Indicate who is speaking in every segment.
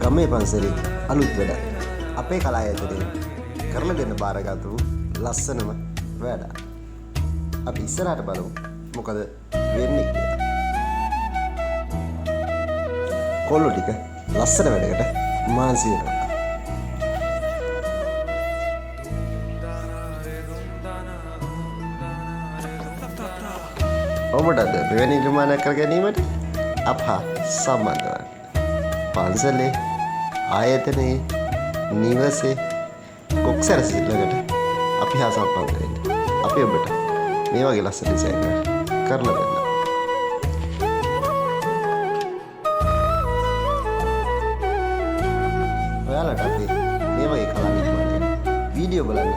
Speaker 1: ගමේ පන්සලේ අලුත් වැඩ අපේ කලායතනයේ කරලා දෙන්න බාරගත්තු ලස්සනම වැඩ. අපි ඉස්සරහට බලමු මොකද වෙන්නේ කියලා. කොල්ලෝ ටික ලස්සන වැඩකට මාන්සි වෙනවා. ඔබටද මෙවැනි නිර්මාණයක් කර ගැනීමට අප හා සම්බන්ධ වන්න. පන්සලේ ආයතනයේ නිවසේ කොක් සැරසිල්ලකට අපි හා සම්බන්ධ වෙන්න. අපි ඔබට මේ වගේ ලස්සන ඩිසයින් කරලා දෙන්න. ඔයාලට අපි මේ වගේ කලා නිර්මාණ වීඩියෝ බලන්න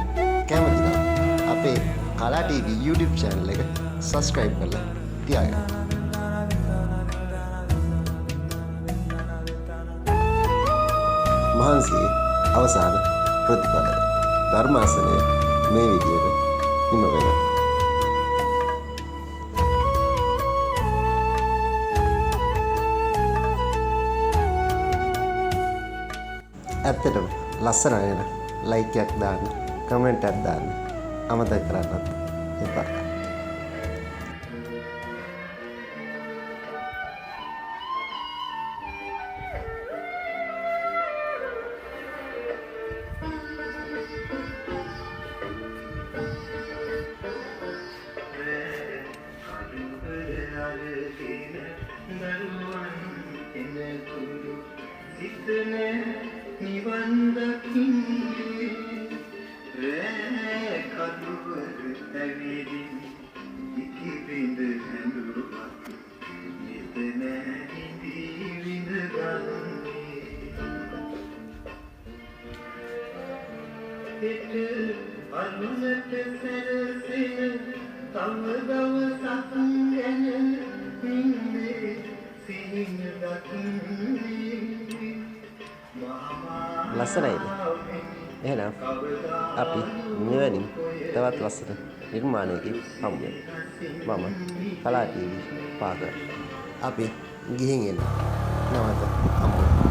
Speaker 1: කැමති නම් අපේ කලා TV YouTube channel එක subscribe කරලා තියාගන්න. මහන්සියේ අවසාන ප්‍රතිඵලය ධර්මාසනය මේ විදියට හිම වෙනවා. ඇත්තටම ලස්සන නේද? ලයික් එකක් දාන්න, කමෙන්ට් එකක් දාන්න අමතක කරන්නත් එපා.
Speaker 2: නිවන් දකින්නේ රෑ කඩුවර ඇවිදින් ඉති බිඳ හැඳුරුවක් මෙතන ඉඳී විඳ ගන්නේ හිත අනුනට සැරසෙන තව දවසක් ගැන නින්නේ සිහින දකින්නේ
Speaker 1: ලස්සනයිද? එහෙනම් අපි මෙවැනි තවත් ලස්සන නිර්මාණයකින් හමු වෙමු. මම කලා TV පාගර්. අපි ගිහින් එන්න. නැවත හමු වෙමු.